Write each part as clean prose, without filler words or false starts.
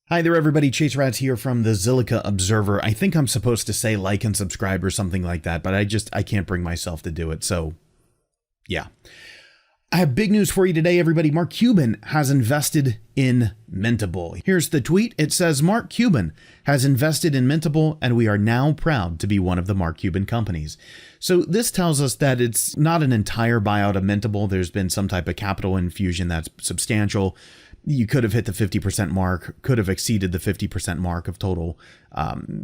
Hi there, everybody. Chase Rats here from the Zilliqa Observer. I think I'm supposed to say like and subscribe or something like that, but I can't bring myself to do it. So, yeah. I have big news for you today, everybody. Mark Cuban has invested in Mintable. Here's the tweet. It says, Mark Cuban has invested in Mintable, and we are now proud to be one of the Mark Cuban companies. So this tells us that it's not an entire buyout of Mintable. There's been some type of capital infusion that's substantial. You could have hit the 50% mark, could have exceeded the 50% mark of total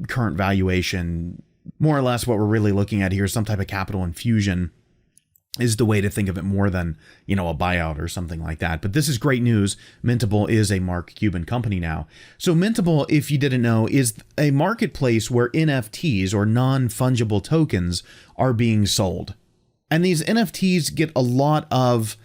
current valuation. More or less what we're really looking at here is some type of capital infusion is the way to think of it, more than, a buyout or something like that. But this is great news. Mintable is a Mark Cuban company now. So Mintable, if you didn't know, is a marketplace where NFTs or non-fungible tokens are being sold. And these NFTs get a lot of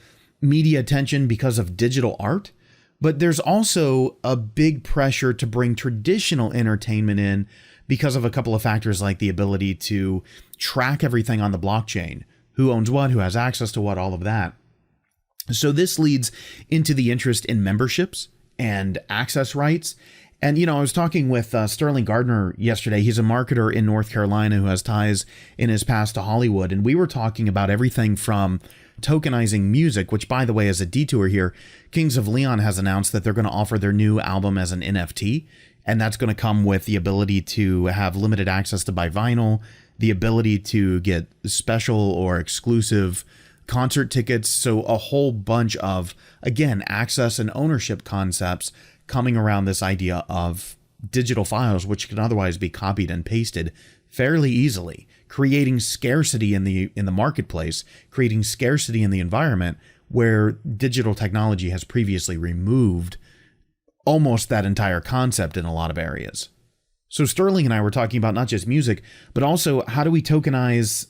media attention because of digital art. But there's also a big pressure to bring traditional entertainment in because of a couple of factors, like the ability to track everything on the blockchain, who owns what, who has access to what, all of that. So this leads into the interest in memberships and access rights. And, I was talking with Sterling Gardner yesterday. He's a marketer in North Carolina who has ties in his past to Hollywood. And we were talking about everything from tokenizing music, which, by the way, is a detour here. Kings of Leon has announced that they're going to offer their new album as an NFT. And that's going to come with the ability to have limited access to buy vinyl, the ability to get special or exclusive concert tickets. So a whole bunch of, again, access and ownership concepts coming around this idea of digital files, which can otherwise be copied and pasted fairly easily, creating scarcity in the marketplace, creating scarcity in the environment where digital technology has previously removed almost that entire concept in a lot of areas. So Sterling and I were talking about not just music, but also how do we tokenize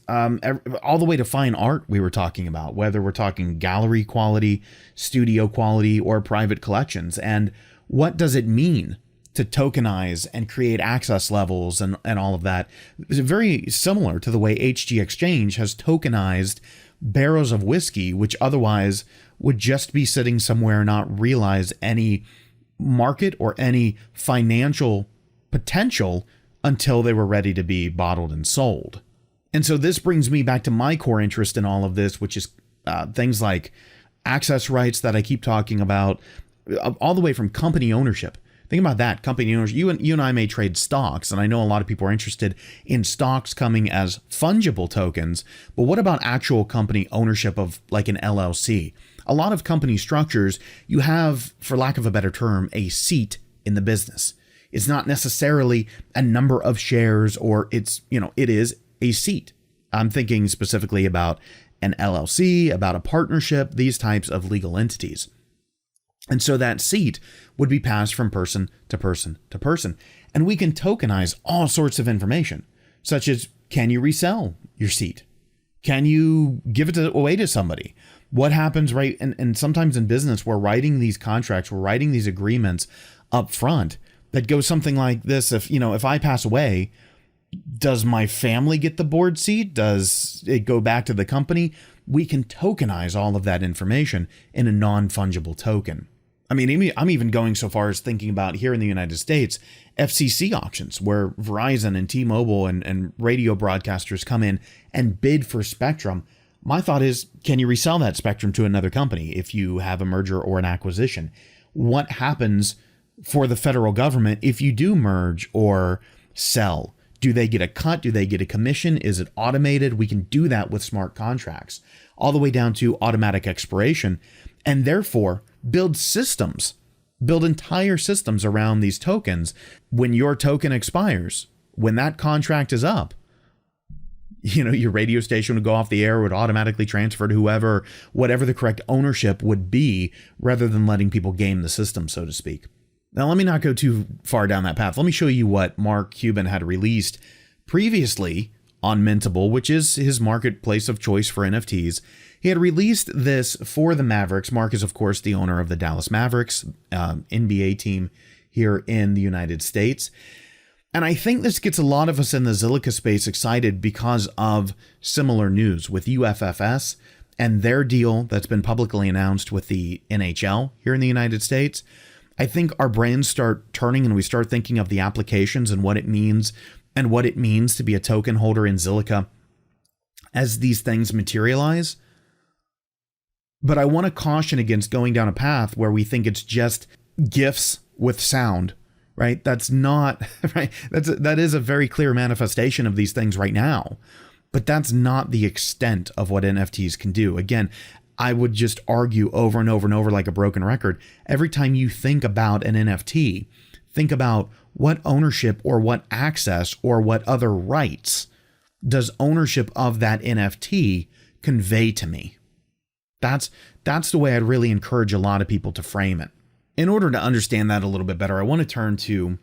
all the way to fine art. We were talking about whether we're talking gallery quality, studio quality, or private collections. And what does it mean to tokenize and create access levels and all of that? It's very similar to the way HG Exchange has tokenized barrels of whiskey, which otherwise would just be sitting somewhere and not realize any market or any financial potential until they were ready to be bottled and sold. And so this brings me back to my core interest in all of this, which is things like access rights that I keep talking about, all the way from company ownership. Think about that, company ownership. You and I may trade stocks, and I know a lot of people are interested in stocks coming as fungible tokens, but what about actual company ownership of like an LLC? A lot of company structures, you have, for lack of a better term, a seat in the business. It's not necessarily a number of shares, or it is a seat. I'm thinking specifically about an LLC, about a partnership, these types of legal entities. And so that seat would be passed from person to person to person. And we can tokenize all sorts of information, such as, can you resell your seat? Can you give it away to somebody? What happens, right? And sometimes in business, we're writing these contracts, we're writing these agreements up front that goes something like this. If I pass away, does my family get the board seat? Does it go back to the company? We can tokenize all of that information in a non-fungible token. I mean, I'm even going so far as thinking about here in the United States, FCC auctions where Verizon and T-Mobile and radio broadcasters come in and bid for spectrum. My thought is, can you resell that spectrum to another company if you have a merger or an acquisition? What happens for the federal government if you do merge or sell? Do they get a cut? Do they get a commission? Is it automated? We can do that with smart contracts, all the way down to automatic expiration, and therefore build entire systems around these tokens. When your token expires, when that contract is up, your radio station would go off the air, would automatically transfer to whoever, whatever the correct ownership would be, rather than letting people game the system, so to speak. Now, let me not go too far down that path. Let me show you what Mark Cuban had released previously on Mintable, which is his marketplace of choice for NFTs. He had released this for the Mavericks. Mark is, of course, the owner of the Dallas Mavericks, NBA team here in the United States. And I think this gets a lot of us in the Zilliqa space excited because of similar news with UFFS and their deal that's been publicly announced with the NHL here in the United States. I think our brains start turning and we start thinking of the applications and what it means to be a token holder in Zilliqa as these things materialize. But I want to caution against going down a path where we think it's just GIFs with sound, right? That's not right. That is a very clear manifestation of these things right now, but that's not the extent of what NFTs can do. Again, I would just argue over and over and over like a broken record. Every time you think about an NFT, think about what ownership or what access or what other rights does ownership of that NFT convey to me? That's the way I'd really encourage a lot of people to frame it. In order to understand that a little bit better, I want to turn to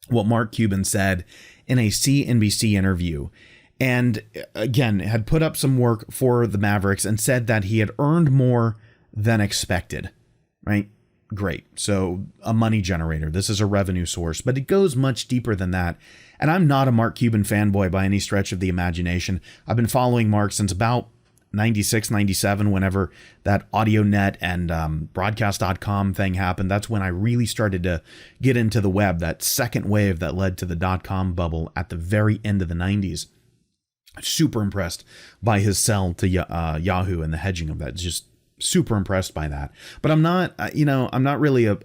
what Mark Cuban said in a CNBC interview. And again, had put up some work for the Mavericks and said that he had earned more than expected, right? Great. So a money generator. This is a revenue source, but it goes much deeper than that. And I'm not a Mark Cuban fanboy by any stretch of the imagination. I've been following Mark since about 96, 97, whenever that AudioNet and broadcast.com thing happened. That's when I really started to get into the web, that second wave that led to the .com bubble at the very end of the 90s. Super impressed by his sell to Yahoo and the hedging of that. Just super impressed by that. But I'm not, I'm not really a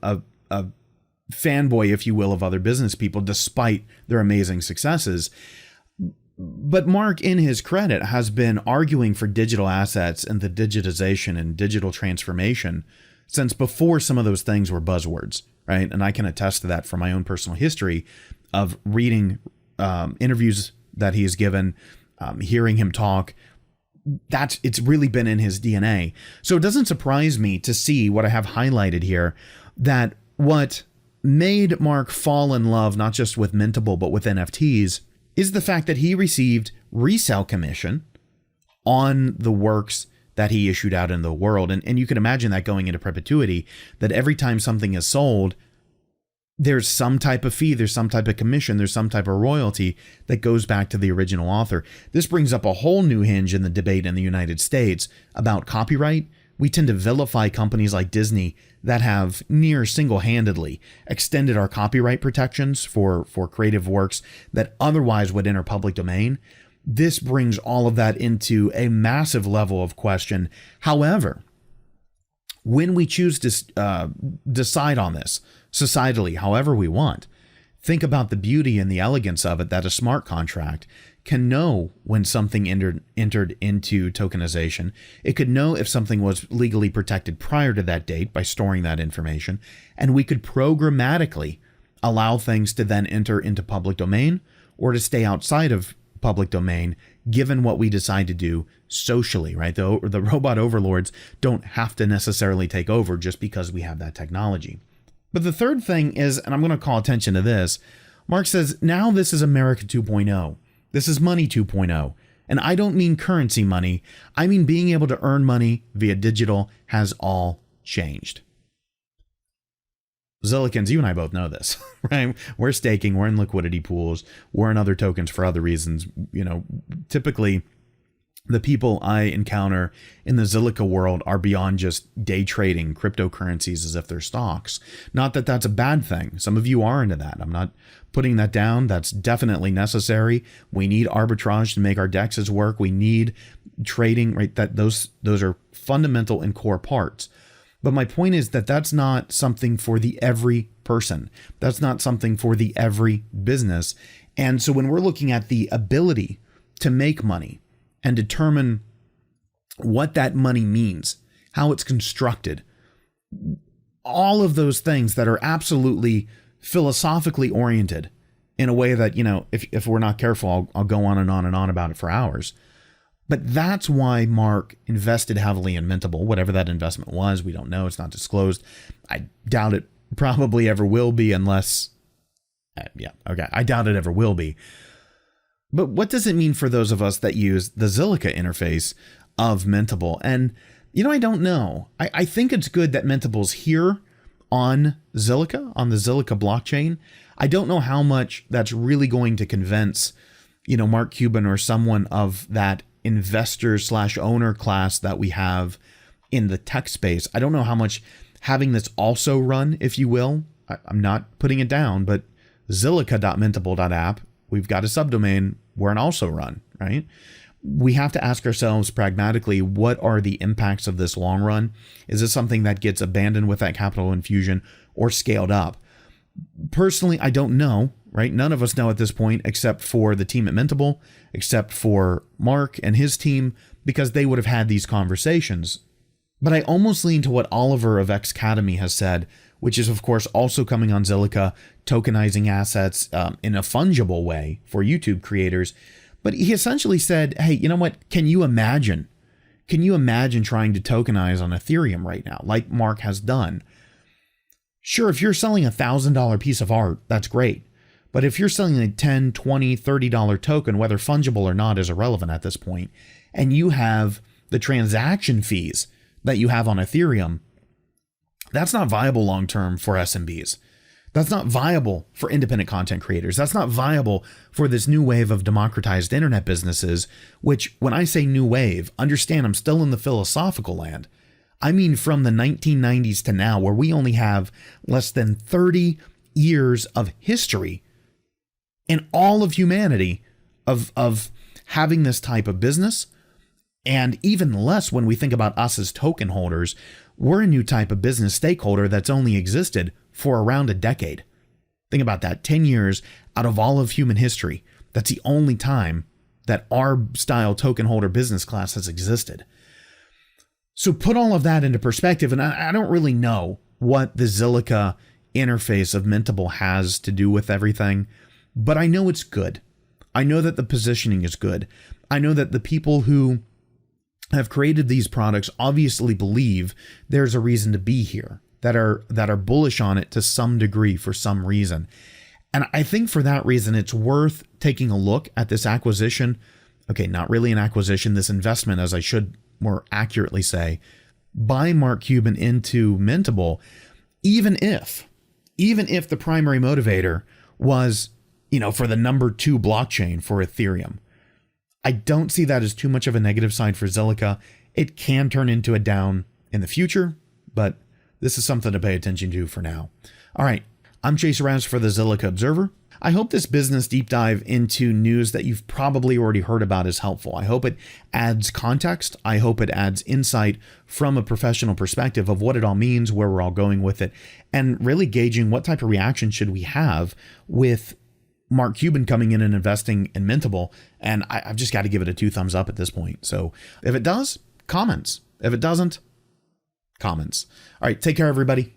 fanboy, if you will, of other business people, despite their amazing successes. But Mark, in his credit, has been arguing for digital assets and the digitization and digital transformation since before some of those things were buzzwords, right? And I can attest to that from my own personal history of reading interviews that he's given, hearing him talk. It's really been in his DNA. So it doesn't surprise me to see what I have highlighted here, that what made Mark fall in love, not just with Mintable, but with NFTs, is the fact that he received resale commission on the works that he issued out in the world. And you can imagine that going into perpetuity, that every time something is sold, there's some type of fee, there's some type of commission, there's some type of royalty that goes back to the original author. This brings up a whole new hinge in the debate in the United States about copyright. We tend to vilify companies like Disney that have near single-handedly extended our copyright protections for creative works that otherwise would enter public domain. This brings all of that into a massive level of question. However, when we choose to decide on this societally, however we want, think about the beauty and the elegance of it, that a smart contract can know when something entered into tokenization. It could know if something was legally protected prior to that date by storing that information, and we could programmatically allow things to then enter into public domain or to stay outside of public domain, given what we decide to do socially, right? The robot overlords don't have to necessarily take over just because we have that technology. But the third thing is, and I'm going to call attention to this, Mark says, now this is America 2.0. This is money 2.0. And I don't mean currency money. I mean being able to earn money via digital has all changed. Zillikans, you and I both know this, right? We're staking, we're in liquidity pools, we're in other tokens for other reasons. Typically, the people I encounter in the Zilliqa world are beyond just day trading cryptocurrencies as if they're stocks. Not that that's a bad thing. Some of you are into that. I'm not putting that down. That's definitely necessary. We need arbitrage to make our dexes work. We need trading, right? That those are fundamental and core parts. But my point is that that's not something for the every person. That's not something for the every business. And so when we're looking at the ability to make money and determine what that money means, how it's constructed, all of those things that are absolutely philosophically oriented in a way that, if we're not careful, I'll go on and on and on about it for hours. But that's why Mark invested heavily in Mintable, whatever that investment was. We don't know. It's not disclosed. I doubt it probably ever will be unless, I doubt it ever will be. But what does it mean for those of us that use the Zilliqa interface of Mintable? And, I don't know. I think it's good that Mintable's here on Zilliqa, on the Zilliqa blockchain. I don't know how much that's really going to convince, Mark Cuban or someone of that investor / owner class that we have in the tech space. I don't know how much having this also run, if you will. I'm not putting it down, but Zilliqa.Mintable.app, we've got a subdomain where an also run, right? We have to ask ourselves pragmatically, what are the impacts of this long run? Is this something that gets abandoned with that capital infusion or scaled up? Personally, I don't know, right? None of us know at this point, except for the team at Mintable, except for Mark and his team, because they would have had these conversations. But I almost lean to what Oliver of Xcademy has said, which is, of course, also coming on Zilliqa, tokenizing assets in a fungible way for YouTube creators. But he essentially said, hey, you know what? Can you imagine trying to tokenize on Ethereum right now, like Mark has done? Sure, if you're selling a $1,000 piece of art, that's great. But if you're selling a $10, $20, $30 token, whether fungible or not is irrelevant at this point, and you have the transaction fees that you have on Ethereum, that's not viable long-term for SMBs. That's not viable for independent content creators. That's not viable for this new wave of democratized internet businesses, which, when I say new wave, understand I'm still in the philosophical land. I mean from the 1990s to now, where we only have less than 30 years of history in all of humanity of having this type of business. And even less when we think about us as token holders. We're a new type of business stakeholder that's only existed for around a decade. Think about that. 10 years out of all of human history. That's the only time that our style token holder business class has existed. So put all of that into perspective, and I don't really know what the Zilliqa interface of Mintable has to do with everything, but I know it's good. I know that the positioning is good. I know that the people who have created these products obviously believe there's a reason to be here, that are bullish on it to some degree for some reason. And I think for that reason, it's worth taking a look at this acquisition. Okay, not really an acquisition, this investment, as I should more accurately say, by Mark Cuban into Mintable, even if the primary motivator was, for the number 2 blockchain for Ethereum. I don't see that as too much of a negative side for Zilliqa. It can turn into a down in the future, but this is something to pay attention to for now. All right, I'm Chase Raz for the Zilliqa Observer. I hope this business deep dive into news that you've probably already heard about is helpful. I hope it adds context. I hope it adds insight from a professional perspective of what it all means, where we're all going with it, and really gauging what type of reaction should we have with Mark Cuban coming in and investing in Mintable. And I've just got to give it a 2 thumbs up at this point. So if it does, comments. If it doesn't, comments. All right, take care, everybody.